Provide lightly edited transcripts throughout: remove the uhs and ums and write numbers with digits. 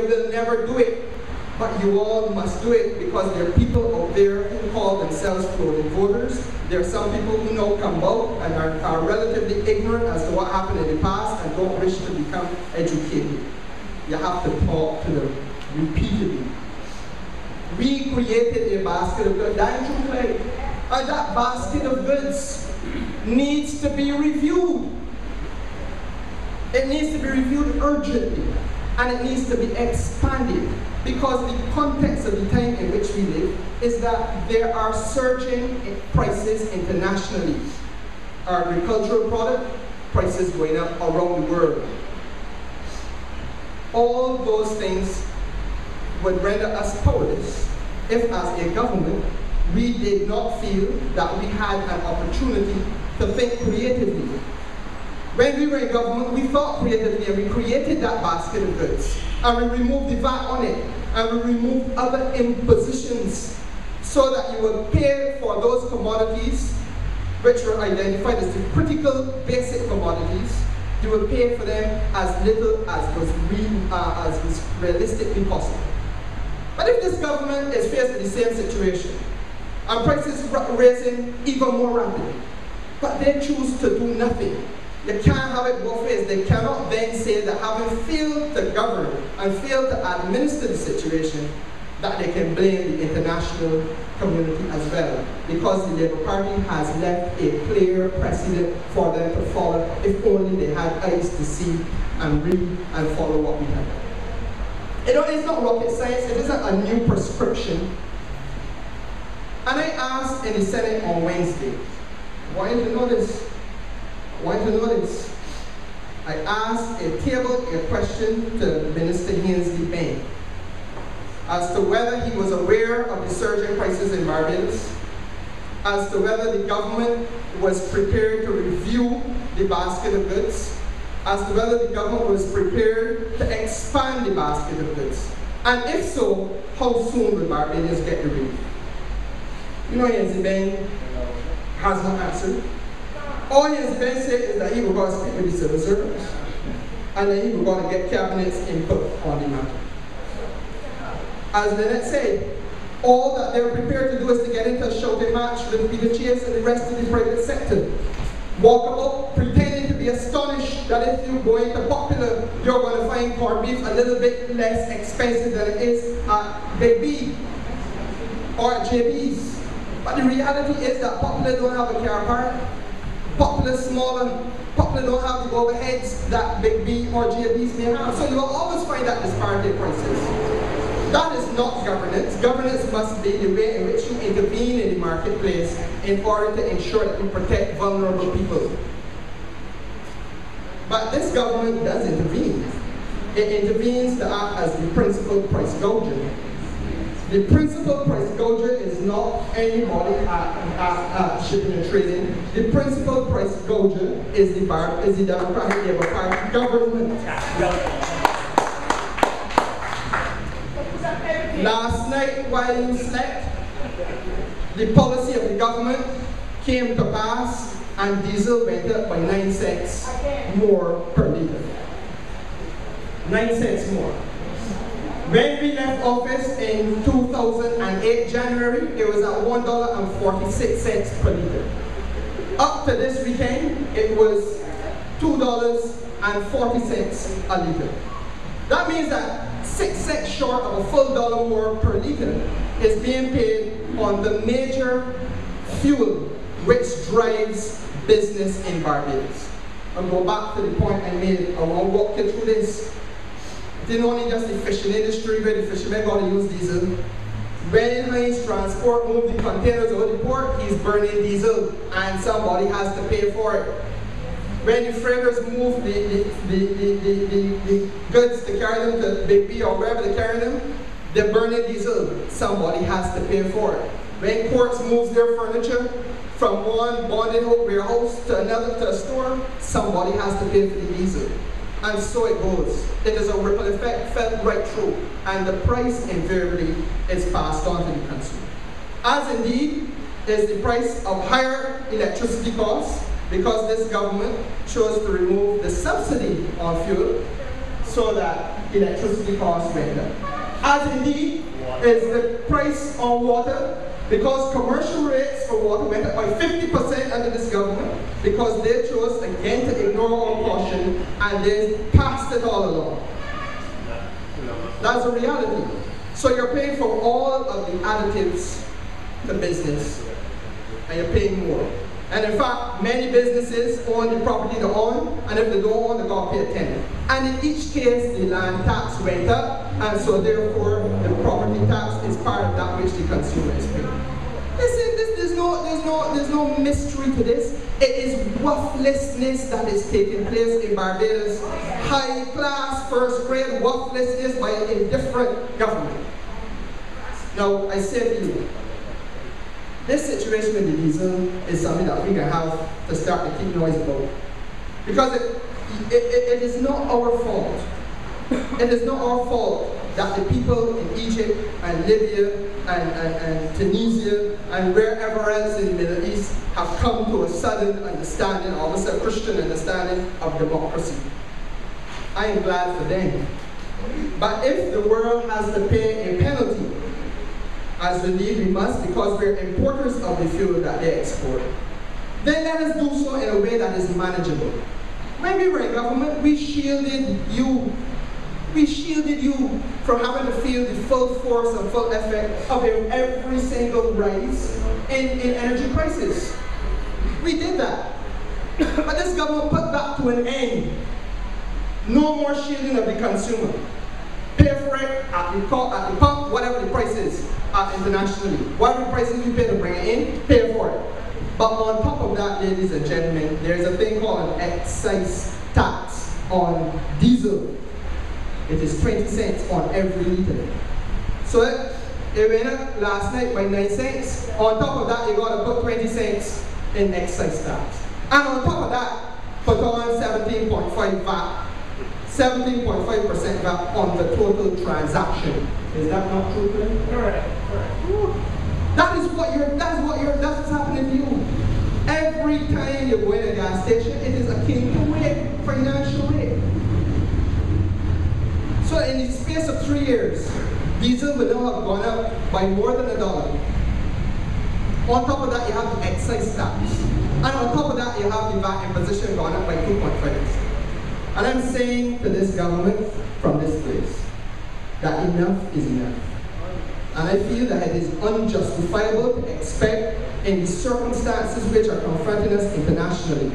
will never do it, but you all must do it because there are people out there who call themselves floating voters. There are some people who now come out and are relatively ignorant as to what happened in the past and don't wish to become educated. You have to talk to them repeatedly. We created a basket of goods, and that basket of goods needs to be reviewed. It needs to be reviewed urgently, and it needs to be expanded, because the context of the time in which we live is that there are surging prices internationally. Agricultural product prices going up around the world. All those things would render us powerless if, as a government, we did not feel that we had an opportunity to think creatively. When we were in government, we thought creatively and we created that basket of goods. And we removed the VAT on it. And we removed other impositions so that you would pay for those commodities which were identified as the critical basic commodities. You would pay for them as little as was realistically possible. But if this government is faced with the same situation, and prices are rising even more rapidly, but they choose to do nothing, you can't have it both ways. They cannot then say that having failed to govern and failed to administer the situation, that they can blame the international community as well, because the Labour Party has left a clear precedent for them to follow if only they had eyes to see and read and follow what we have. It's not rocket science, it isn't a new prescription. And I asked in the Senate on Wednesday, why did you know this? Why did you know this? I asked a question to Minister Hensley Bain as to whether he was aware of the surging prices in Barbados, as to whether the government was prepared to review the basket of goods, as to whether the government was prepared to expand the basket of goods. And if so, how soon will Barbadians get the relief? You know, Hensley Bain has no answer. All Hensley Bain said is that he was going to speak with the civil servants, and then he was going to get cabinet's input on the matter. As Lynette said, all that they're prepared to do is to get into a shouting match with Peter Chase and the rest of the private sector. Walk about pretending to be astonished that if you go into Popular, you're going to find corned beef a little bit less expensive than it is at Big B or at JB's. But the reality is that Popular don't have a car park. Popular smaller. Popular don't have the overheads that Big B or JB's may have. So you will always find that disparity in prices. That is not governance. Governance must be the way in which you intervene in the marketplace in order to ensure that you protect vulnerable people. But this government does intervene. It intervenes to act as the principal price gouger. The principal price gouger is not anybody at shipping and trading. The principal price gouger is the Democratic Labour Party government. Last night, while you slept, the policy of the government came to pass and diesel went up by 9 cents more per litre. 9 cents more. When we left office in 2008, January, it was at $1.46 per litre. Up to this weekend, it was $2.40 a litre. That means that 6 cents short of a full dollar more per litre is being paid on the major fuel which drives business in Barbados. I'll go back to the point I made. I want to walk you through this. It isn't only just the fishing industry where the fishermen got to use diesel. When Heinz Transport moved the containers out of the port, he's burning diesel and somebody has to pay for it. When the freighters move the goods to carry them to Big B or wherever they carry them, they're burning diesel. Somebody has to pay for it. When courts move their furniture from one bonded warehouse to another to a store, somebody has to pay for the diesel. And so it goes. It is a ripple effect felt right through. And the price invariably is passed on to the consumer. As indeed is the price of higher electricity costs, because this government chose to remove the subsidy on fuel so that electricity costs went up. As indeed is the price on water, because commercial rates for water went up by 50% under this government, because they chose again to ignore our caution and they passed it all along. That's a reality. So you're paying for all of the additives to business, and you're paying more. And in fact, many businesses own the property they own, and if they don't own, they got to pay a tenant. And in each case, the land tax went up, and so therefore the property tax is part of that which the consumer is paying. There's no mystery to this. It is worthlessness that is taking place in Barbados. High class, first grade worthlessness by an indifferent government. Now, I say to you, this situation with the diesel is something that we can have to start to keep noise about. Because it is not our fault. It is not our fault that the people in Egypt and Libya and Tunisia and wherever else in the Middle East have come to a sudden understanding, almost a Christian understanding of democracy. I am glad for them. But if the world has to pay a penalty, as indeed we must, because we're importers of the fuel that they export, then let us do so in a way that is manageable. When we were in government, we shielded you from having to feel the full force and full effect of every single rise in energy prices. We did that. But this government put that to an end. No more shielding of the consumer. Pay for it at the pump, whatever the price is internationally. Whatever prices you pay to bring it in, pay for it. But on top of that, ladies and gentlemen, there's a thing called an excise tax on diesel. It is 20 cents on every liter. So it went up last night by 9 cents. On top of that, you got to put 20 cents in excise tax. And on top of that, put on 17.5 VAT. 17.5% VAT on the total transaction. Is that not true, Kerrie? Correct. That's what's happening to you. Every time you go in a gas station, it is akin to rape, financial rape. So in the space of 3 years, diesel will now have gone up by more than $1. On top of that, you have the excise tax. And on top of that, you have the VAT imposition gone up by 2.5%. And I'm saying to this government from this place that enough is enough. And I feel that it is unjustifiable to expect in the circumstances which are confronting us internationally,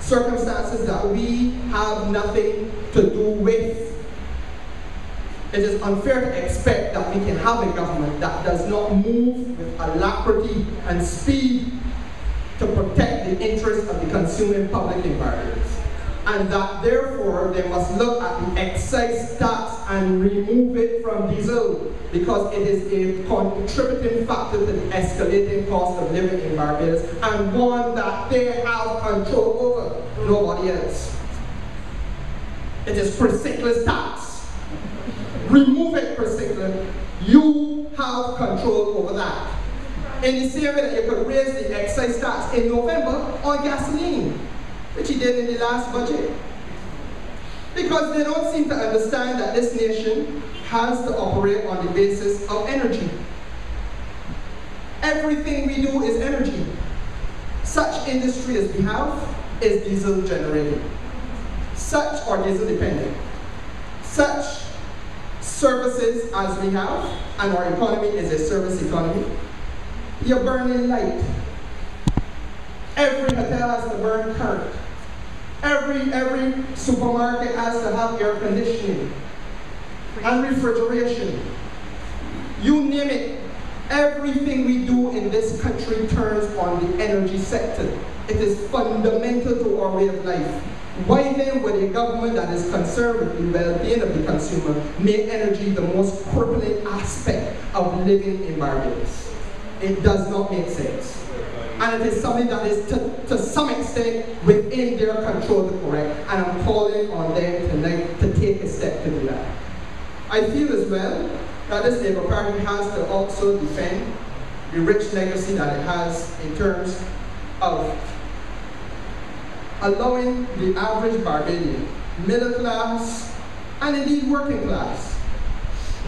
circumstances that we have nothing to do with. It is unfair to expect that we can have a government that does not move with alacrity and speed to protect the interests of the consuming public in Barbados. And that therefore they must look at the excise tax and remove it from diesel, because it is a contributing factor to the escalating cost of living in Barbados, and one that they have control over, nobody else. It is Priscilla's tax. Remove it, Priscilla. You have control over that. In the same way that you could raise the excise tax in November on gasoline, which he did in the last budget. Because they don't seem to understand that this nation has to operate on the basis of energy. Everything we do is energy. Such industry as we have is diesel generated. Such are diesel dependent. Such services as we have, and our economy is a service economy, you're burning light. Every hotel has to burn current. Every supermarket has to have air conditioning and refrigeration. You name it. Everything we do in this country turns on the energy sector. It is fundamental to our way of life. Why then would a government that is concerned with the well-being of the consumer make energy the most crippling aspect of living in Barbados? It does not make sense. And it is something that is to some extent within their control to correct. And I'm calling on them tonight to take a step to do that. I feel as well that this Labour Party has to also defend the rich legacy that it has in terms of allowing the average Barbadian, middle class, and indeed working class,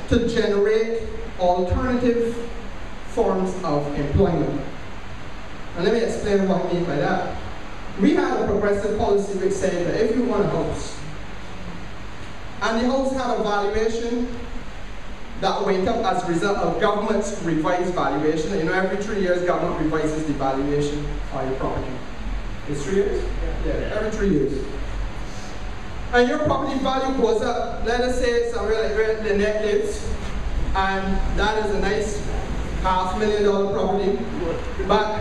to generate alternative forms of employment. And let me explain what I mean by that. We had a progressive policy which said that if you want a house, and the house had a valuation that went up as a result of government's revised valuation. You know, every 3 years government revises the valuation of your property. It's 3 years? Yeah, every 3 years. And your property value goes up. Let us say somewhere like where Lynette lives, and that is a nice $500,000 property, but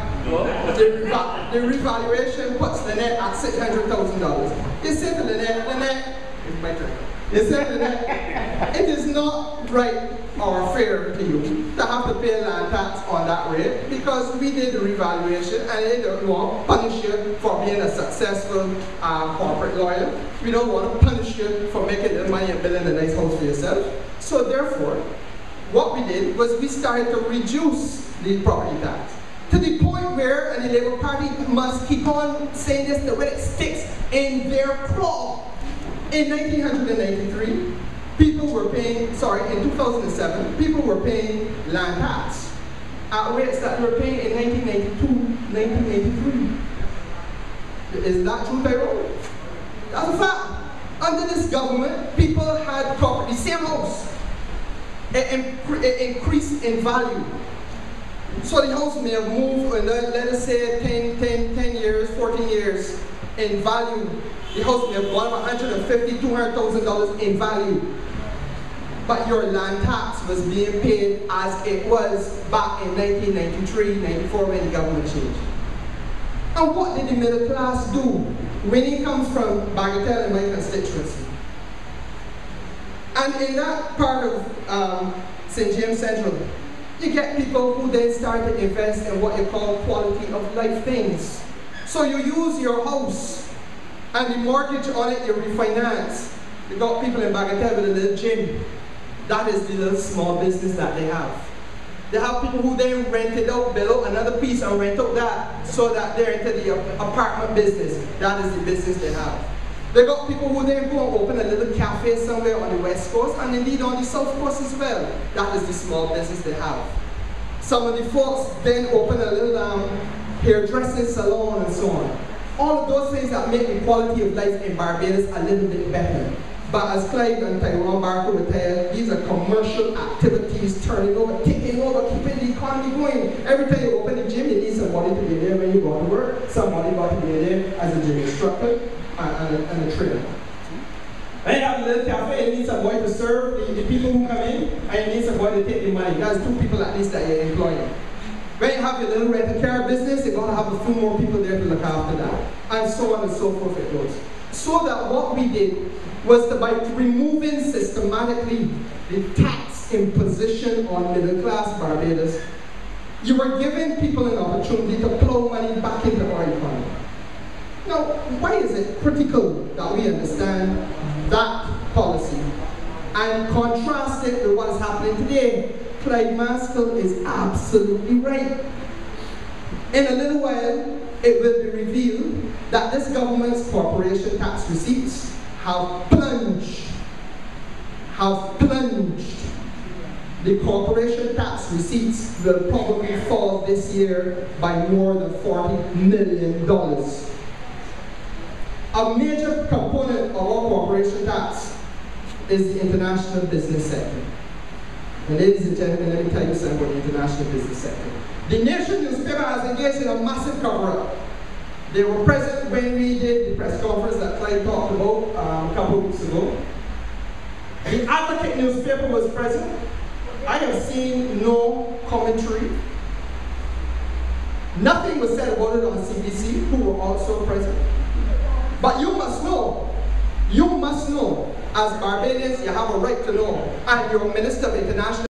the revaluation puts Lynette at $600,000. You say to Lynette, it's my turn. You say to Lynette, it is not right or fair to you to have to pay land tax on that rate because we did the revaluation and they don't want to punish you for being a successful corporate lawyer. We don't want to punish you for making the money and building a nice house for yourself. So therefore, what we did was we started to reduce the property tax to the point where, and the Labour Party must keep on saying this the way it sticks in their craw. In 1993, people were paying, in 2007, people were paying land tax at rates that they were paying in 1992, 1983. Is that true, Tyrone? That's a fact. Under this government, people had property, same house. It increased in value. So the house may have moved, let us say 10 years, 14 years in value. The house may have gone up $150,000, $200,000 in value. But your land tax was being paid as it was back in 1993, 94 when the government changed. And what did the middle class do when it comes from Bagatelle in my constituency? And in that part of St. James Central, you get people who then start to invest in what you call quality of life things. So you use your house and the mortgage on it you refinance. You got people in Bagatelle with a little gym. That is the little small business that they have. They have people who then rent it out, build out another piece and rent out that so that they're into the apartment business. That is the business they have. They got people who then go and open a little cafe somewhere on the West Coast and indeed on the South Coast as well. That is the small business they have. Some of the folks then open a little hairdressing salon and so on. All of those things that make the quality of life in Barbados a little bit better. But as Clyde and Tyrone Barker would tell, these are commercial activities turning over, taking over, keeping the economy going. Every time you open a gym, you need somebody to be there when you go to work. Somebody got to be there as a gym instructor and a trainer. When you have a little cafe, you need somebody to serve the people who come in, and you need somebody to take the money. That's 2 people at least that you're employing. When you have your little rental car business, you're going to have a few more people there to look after that. And so on and so forth it goes. So that what we did was by removing systematically the tax imposition on middle class Barbados, you were giving people an opportunity to plow money back into our economy. Now, why is it critical that we understand that policy and contrast it with what is happening today? Clyde Maskell is absolutely right. In a little while, it will be revealed that this government's corporation tax receipts have plunged. The corporation tax receipts will probably fall this year by more than $40 million. A major component of our corporation tax is the international business sector. And ladies and gentlemen, let me tell you something about the international business sector. The Nation newspaper has engaged in a massive cover-up. They were present when we did the press conference that Clyde talked about a couple of weeks ago. The Advocate newspaper was present. I have seen no commentary. Nothing was said about it on CBC, who were also present. But you must know, as Barbadians, you have a right to know, and your Minister of International